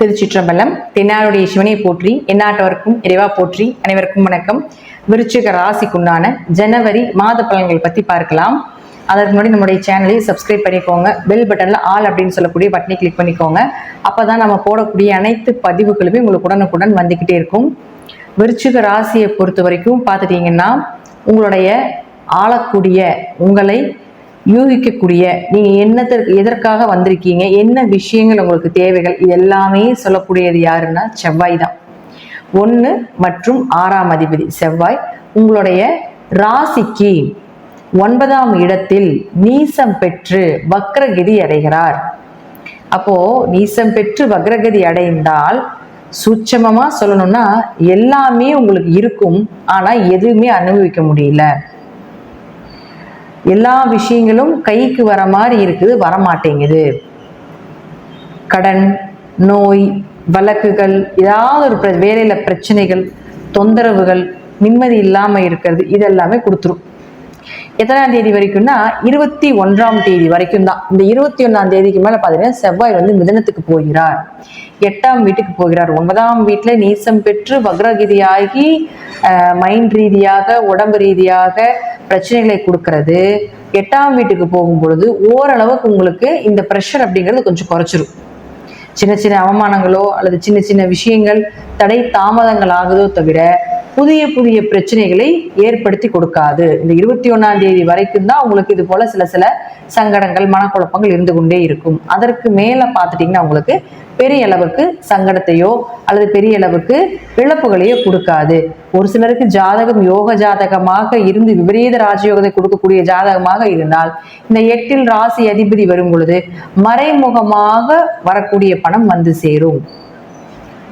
திருச்சிற்றம்பலம். தென்னாருடைய சிவனை போற்றி, எந்நாட்டவருக்கும் இறைவா போற்றி. அனைவருக்கும் வணக்கம். விருச்சிக ராசிக்குண்டான ஜனவரி மாத பலன்கள் பத்தி பார்க்கலாம். அதற்கு முன்னாடி நம்முடைய சேனலை சப்ஸ்கிரைப் பண்ணிக்கோங்க. பெல் பட்டன்ல ஆல் அப்படின்னு சொல்லக்கூடிய பட்டனை கிளிக் பண்ணிக்கோங்க. அப்பதான் நம்ம போடக்கூடிய அனைத்து பதிவுகளுமே உங்களுக்கு உடனுக்குடன் வந்துகிட்டே இருக்கும். விருச்சிக ராசியை பொறுத்த வரைக்கும் பார்த்துட்டீங்கன்னா, உங்களுடைய ஆளக்கூடிய, உங்களை யூகிக்கக்கூடிய, நீங்க எதற்காக வந்திருக்கீங்க, என்ன விஷயங்கள் உங்களுக்கு தேவைகள், இது எல்லாமே சொல்லக்கூடியது யாருன்னா செவ்வாய் தான். 1 மற்றும் 6ஆம் அதிபதி செவ்வாய் உங்களுடைய ராசிக்கு 9ஆம் இடத்தில் நீசம் பெற்று வக்ரகதி அடைகிறார். அப்போ நீசம் பெற்று வக்ரகதி அடைந்தால் சூட்சமமா சொல்லணும்னா எல்லாமே உங்களுக்கு இருக்கும், ஆனா எதுவுமே அனுபவிக்க முடியல. எல்லா விஷயங்களும் கைக்கு வர மாதிரி இருக்குது, வரமாட்டேங்குது. கடன், நோய், வழக்குகள், ஏதாவது ஒரு வேலையில பிரச்சனைகள், தொந்தரவுகள், நிம்மதி இல்லாம இருக்கிறது, இதெல்லாமே கொடுத்துரும். எத்தனாம் தேதி வரைக்கும்னா 21ஆம் தேதி வரைக்கும் தான். இந்த 21ஆம் தேதிக்கு மேல பாத்தீங்கன்னா செவ்வாய் மிதுனத்துக்கு போகிறார், 8ஆம் வீட்டுக்கு போகிறார். 9ஆம் வீட்டுல நீசம் பெற்று வக்ரகதியாகி மைண்ட் ரீதியாக, உடம்பு ரீதியாக பிரச்சனைகளை கொடுக்கறது. 8ஆம் வீட்டுக்கு போகும் பொழுது ஓரளவுக்கு உங்களுக்கு இந்த ப்ரெஷர் அப்படிங்கிறது கொஞ்சம் குறைச்சிரும். சின்ன சின்ன அவமானங்களோ அல்லது சின்ன சின்ன விஷயங்கள் தடை தாமதங்கள் ஆகுதோ தவிர புதிய புதிய பிரச்சனைகளை ஏற்படுத்தி கொடுக்காது. இந்த 21ஆம் தேதி வரைக்கும் தான் உங்களுக்கு இது போல சில சங்கடங்கள், மனக்குழப்பங்கள் இருந்து கொண்டே இருக்கும். அதற்கு மேல பார்த்துட்டீங்கன்னா உங்களுக்கு பெரிய அளவுக்கு சங்கடத்தையோ அல்லது பெரிய அளவுக்கு இழப்புகளையோ கொடுக்காது. ஒரு சிலருக்கு ஜாதகம் யோக ஜாதகமாக இருந்து விபரீத ராஜயோகத்தை கொடுக்கக்கூடிய ஜாதகமாக இருந்தால் இந்த 8இல் ராசி அதிபதி வரும் பொழுது மறைமுகமாக வரக்கூடிய பணம் வந்து சேரும்.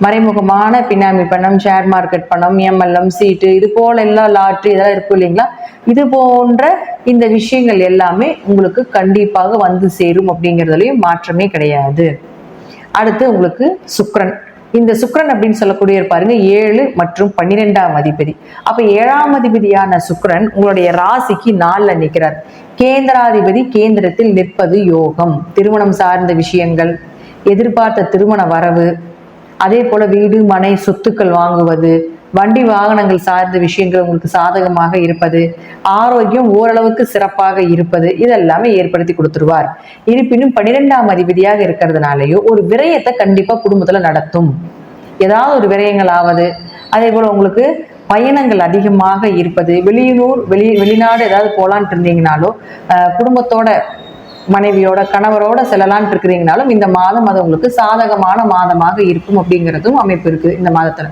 மறைமுகமான பினாமி பணம், ஷேர் மார்க்கெட் பணம், MLM சீட்டு, இது போல எல்லாம் லாட்ரி இதெல்லாம் இருக்கும் இல்லைங்களா, இது போன்ற இந்த விஷயங்கள் எல்லாமே உங்களுக்கு கண்டிப்பாக வந்து சேரும் அப்படிங்கிறதுலயும் மாற்றமே கிடையாது. அடுத்து உங்களுக்கு சுக்கிரன். இந்த சுக்கிரன் அப்படின்னு சொல்லக்கூடிய பாருங்க 7 மற்றும் 12ஆம் அதிபதி. அப்ப 7ஆம் அதிபதியான சுக்கிரன் உங்களுடைய ராசிக்கு 4ல நிற்கிறார். கேந்திராதிபதி கேந்திரத்தில் நிற்பது யோகம். திருமணம் சார்ந்த விஷயங்கள், எதிர்பார்த்த திருமண வரவு, அதே போல வீடு மனை சொத்துக்கள் வாங்குவது, வண்டி வாகனங்கள் சார்ந்த விஷயங்கள் உங்களுக்கு சாதகமாக இருப்பது, ஆரோக்கியம் ஓரளவுக்கு சிறப்பாக இருப்பது, இதெல்லாமே ஏற்படுத்தி கொடுத்துருவார். இருப்பினும் 12ஆம் அதிபதியாக இருக்கிறதுனாலயோ ஒரு விரயத்தை கண்டிப்பா குடும்பத்துல நடத்தும். ஏதாவது ஒரு விரயங்கள் ஆவது, அதே போல உங்களுக்கு பயணங்கள் அதிகமாக இருப்பது, வெளிநாடு ஏதாவது போலான்ட்டு இருந்தீங்கனாலோ, குடும்பத்தோட மனைவியோட கணவரோட செல்லலான் இருக்கிறீங்கனாலும் இந்த மாதம் அது உங்களுக்கு சாதகமான மாதமாக இருக்கும் அப்படிங்கிறதும் அமைப்பு இருக்கு இந்த மாதத்துல.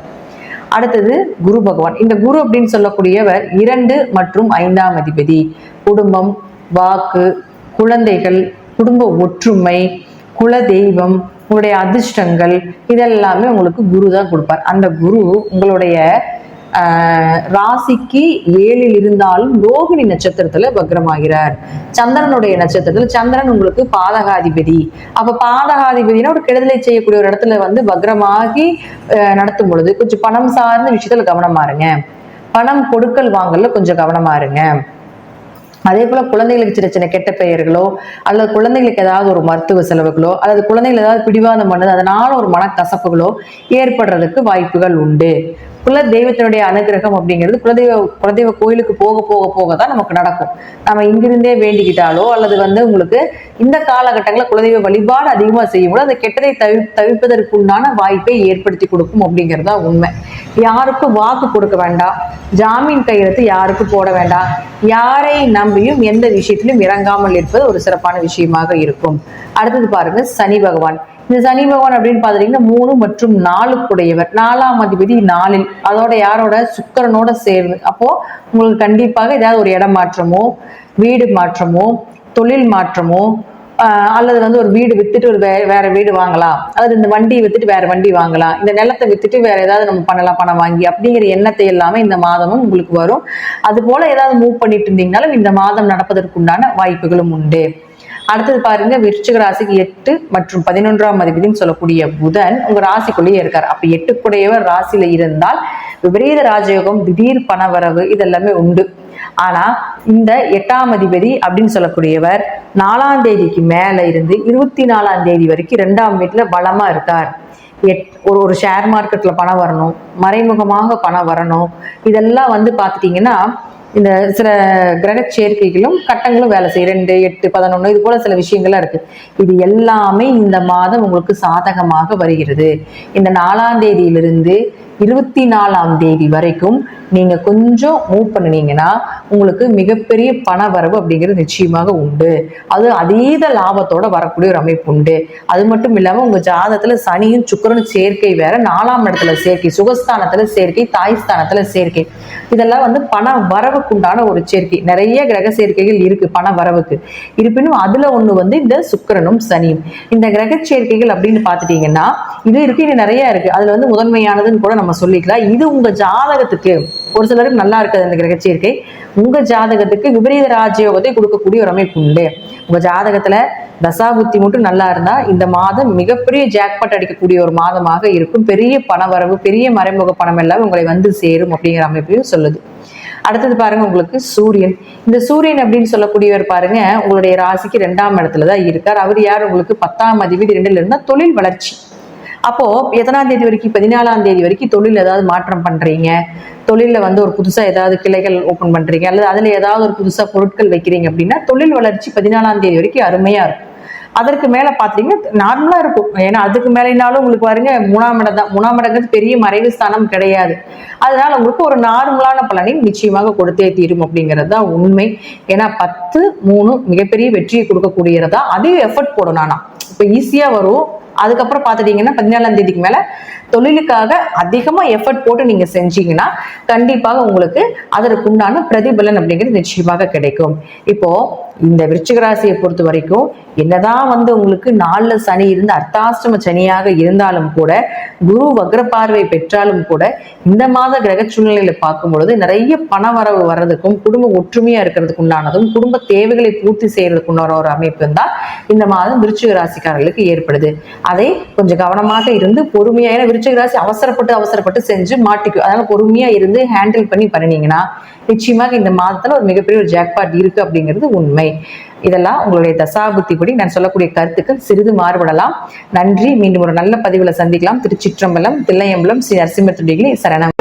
அடுத்தது குரு பகவான். இந்த குரு அப்படின்னு சொல்லக்கூடியவர் 2 மற்றும் 5ஆம் அதிபதி. குடும்பம், வாக்கு, குழந்தைகள், குடும்ப ஒற்றுமை, குல தெய்வம், உங்களுடைய அதிர்ஷ்டங்கள், இதெல்லாமே உங்களுக்கு குரு தான் கொடுப்பார். அந்த குரு உங்களுடைய ராசிக்கு 7ல் இருந்தாலும் ரோகிணி நட்சத்திரத்துல வக்ரமாகிறார். சந்திரனுடைய நட்சத்திரத்துல, சந்திரன் உங்களுக்கு பாதகாதிபதி. அப்ப பாதகாதிபதினா ஒரு கெடுதலை செய்யக்கூடிய ஒரு இடத்துல வக்ரமாகி நடத்தும் பொழுது கொஞ்சம் பணம் சார்ந்த விஷயத்துல கவனமா இருங்க. பணம் கொடுக்கல் வாங்கல கொஞ்சம் கவனமா இருங்க. அதே போல குழந்தைகளுக்கு சின்ன சின்ன கெட்ட பெயர்களோ அல்லது குழந்தைகளுக்கு ஏதாவது ஒரு மருத்துவ செலவுகளோ அல்லது குழந்தைகள் ஏதாவது பிடிவாதம் பண்ணது அதனால ஒரு மனக்கசப்புகளோ ஏற்படுறதுக்கு வாய்ப்புகள் உண்டு. குல தெய்வத்தினுடைய அனுகிரகம் அப்படிங்கிறது குலதெய்வ கோயிலுக்கு போக போக போக தான் நமக்கு நடக்கும். நம்ம இங்கிருந்தே வேண்டிக்கிட்டாலோ அல்லது உங்களுக்கு இந்த காலகட்டங்களில் குலதெய்வ வழிபாடு அதிகமாக செய்யும்போது அந்த கெட்டதை தவிர்ப்பதற்குண்டான வாய்ப்பை ஏற்படுத்தி கொடுக்கும் அப்படிங்கிறதா உண்மை. யாருக்கும் வாக்கு கொடுக்க வேண்டாம், ஜாமீன் கையெழுத்து யாருக்கும் போட வேண்டாம், யாரை நம்பியும் எந்த விஷயத்திலும் இறங்காமல் இருப்பது ஒரு சிறப்பான விஷயமாக இருக்கும். அடுத்தது பாருங்க சனி பகவான். இந்த சனி பகவான் அப்படின்னு பாத்தீங்கன்னா 3 மற்றும் 4 4ஆம் அதிபதி 4ல், அதோட யாரோட சுக்கிரனோட சேர்ந்து. அப்போ உங்களுக்கு கண்டிப்பாக ஏதாவது ஒரு இடம் மாற்றமோ, வீடு மாற்றமோ, தொழில் மாற்றமோ, அல்லது ஒரு வீடு வித்துட்டு ஒரு வேற வீடு வாங்கலாம், அல்லது இந்த வண்டியை வித்துட்டு வேற வண்டி வாங்கலாம், இந்த நிலத்தை வித்துட்டு வேற ஏதாவது நம்ம பண்ணலாம் பணம் வாங்கி அப்படிங்கிற எண்ணத்தை எல்லாமே இந்த மாதமும் உங்களுக்கு வரும். அது போல ஏதாவது மூவ் பண்ணிட்டு இருந்தீங்கனாலும் இந்த மாதம் நடப்பதற்குண்டான வாய்ப்புகளும் உண்டு. அடுத்தது பாருங்க விருச்சிக ராசிக்கு 8 மற்றும் 11ஆம் அதிபதினு சொல்லக்கூடிய புதன் உங்க ராசிக்குள்ளேயே இருக்காரு. அப்ப 8 ராசியில இருந்தால் விபரீத ராஜயோகம், திடீர் பணவரவு இதெல்லாமே உண்டு. ஆனா இந்த 8ஆம் அதிபதி அப்படின்னு சொல்லக்கூடியவர் 4ஆம் தேதிக்கு மேல இருந்து 24ஆம் தேதி வரைக்கும் 2ஆம் வீட்டுல பலமா இருக்கார். ஒரு ஷேர் மார்க்கெட்ல பணம் வரணும், மறைமுகமாக பணம் வரணும். இதெல்லாம் வந்து பார்த்துட்டீங்கன்னா இந்த சில கிரக சேர்க்கைகளும் கட்டங்களும் வேலை செய்யும். 2, 8, 11 இது போல சில விஷயங்கள்லாம் இருக்கு. இது எல்லாமே இந்த மாதம் உங்களுக்கு சாதகமாக வருகிறது. இந்த 4ஆம் தேதியிலிருந்து 24ஆம் தேதி வரைக்கும் நீங்க கொஞ்சம் மூவ் பண்ணினீங்கன்னா உங்களுக்கு மிகப்பெரிய பண வரவு அப்படிங்கிறது நிச்சயமாக உண்டு. அது அதீத லாபத்தோட வரக்கூடிய ஒரு அமைப்பு உண்டு. அது மட்டும் இல்லாம உங்க ஜாதகத்துல சனியும் சுக்கிரனும் சேர்க்கை வேற, 4ஆம் இடத்துல சேர்க்கை, சுகஸ்தானத்துல சேர்க்கை, தாய்ஸ்தானத்துல சேர்க்கை, இதெல்லாம் வந்து பண வரவுக்குண்டான ஒரு சேர்க்கை. நிறைய கிரக சேர்க்கைகள் இருக்கு பண வரவுக்கு. இருப்பினும் அதுல ஒண்ணு வந்து இந்த சுக்கிரனும் சனியும். இந்த கிரக சேர்க்கைகள் அப்படின்னு பாத்துட்டீங்கன்னா இது இருக்கு, இது நிறைய இருக்கு. அதுல வந்து முதன்மையானதுன்னு கூட நம்ம சொல்லிக்கலாம். இது உங்க ஜாதகத்துக்கு ஒரு சிலருக்கு நல்லா இருக்குது அந்த கிரக சேர்க்கை. உங்க ஜாதகத்துக்கு விபரீத ராஜயோகத்தை கொடுக்கக்கூடிய ஒரு அமைப்பு உண்டு. உங்க ஜாதகத்துல தசாபுத்தி மட்டும் நல்லா இருந்தா இந்த மாதம் மிகப்பெரிய ஜாக்பாட் அடிக்கக்கூடிய ஒரு மாதமாக இருக்கும். பெரிய பணவரவு, பெரிய மறைமுக பணம் எல்லாம் உங்களை வந்து சேரும் அப்படிங்கிற அமைப்பையும் சொல்லுது. அடுத்தது பாருங்க, உங்களுக்கு சூரியன். இந்த சூரியன் அப்படின்னு சொல்லக்கூடியவர் பாருங்க உங்களுடைய ராசிக்கு 2ஆம் இடத்துலதான் இருக்கார். அவர் யார்? உங்களுக்கு 10ஆம் அதிபதி 2ல இருந்தா தொழில் வளர்ச்சி. அப்போ எத்தனாம் தேதி வரைக்கும்? 14ஆம் தேதி வரைக்கும் தொழில் ஏதாவது மாற்றம் பண்றீங்க, தொழில வந்து ஒரு புதுசா ஏதாவது கிளைகள் ஓபன் பண்றீங்க, அல்லது அதுல ஏதாவது ஒரு புதுசா பொருட்கள் வைக்கிறீங்க அப்படின்னா தொழில் வளர்ச்சி 14ஆம் தேதி வரைக்கும் அருமையா இருக்கும். அதற்கு மேல பாத்தீங்கன்னா நார்மலா இருக்கும். ஏன்னா அதுக்கு மேலேனாலும் உங்களுக்கு பாருங்க 3ஆம் இடம் தான். 3ஆம் இடங்கிறது பெரிய மறைவு ஸ்தானம் கிடையாது. அதனால உங்களுக்கு ஒரு நார்மலான பலனை நிச்சயமாக கொடுத்தே தீரும் அப்படிங்கிறது தான் உண்மை. ஏன்னா 10, 3 மிகப்பெரிய வெற்றியை கொடுக்கக்கூடியதா. அதிக எஃபர்ட் போடணும். ஆனா இப்ப ஈஸியா வரும். அதுக்கப்புறம் பாத்துட்டீங்கன்னா 14ஆம் தேதிக்கு மேல தொழிலுக்காக அதிகமா எஃபர்ட் போட்டு நீங்க செஞ்சீங்கன்னா கண்டிப்பாக உங்களுக்கு அதற்குண்டான பிரதிபலன் அப்படிங்கிறது நிச்சயமாக கிடைக்கும். இப்போ இந்த விருச்சிக ராசியை பொறுத்த வரைக்கும் என்னதான் வந்து உங்களுக்கு 4ல சனி இருந்து அர்த்தாஷ்டம சனியாக இருந்தாலும் கூட, குரு வக்ர பார்வை பெற்றாலும் கூட, இந்த மாத கிரக சூழ்நிலையில பார்க்கும் பொழுது நிறைய பண வரவு வர்றதுக்கும், குடும்ப ஒற்றுமையா இருக்கிறதுக்கு உண்டானதும், குடும்ப தேவைகளை பூர்த்தி செய்யறதுக்கு உண்டான ஒரு அமைப்பு தான் இந்த மாதம் விருச்சிக ராசிக்காரர்களுக்கு ஏற்படுது. அதை கொஞ்சம் கவனமாக இருந்து பொறுமையா, ஏன்னா விருச்சிக ராசி அவசரப்பட்டு செஞ்சு மாட்டிக்கும். அதனால பொறுமையா இருந்து ஹேண்டில் பண்ணி பண்ணினீங்கன்னா நிச்சயமாக இந்த மாதத்துல ஒரு மிகப்பெரிய ஒரு ஜாக்பாட் இருக்கு அப்படிங்கிறது உண்மை. இதெல்லாம் உங்களுடைய தசாபுத்திப்படி நான் சொல்லக்கூடிய கருத்துக்கள் சிறிது மாறுபடலாம். நன்றி. மீண்டும் ஒரு நல்ல பதிவுல சந்திக்கலாம். திருச்சிற்றம்பலம், தில்லையம்பலம், ஸ்ரீ நரசிம்ம துடிகளே சரணம்.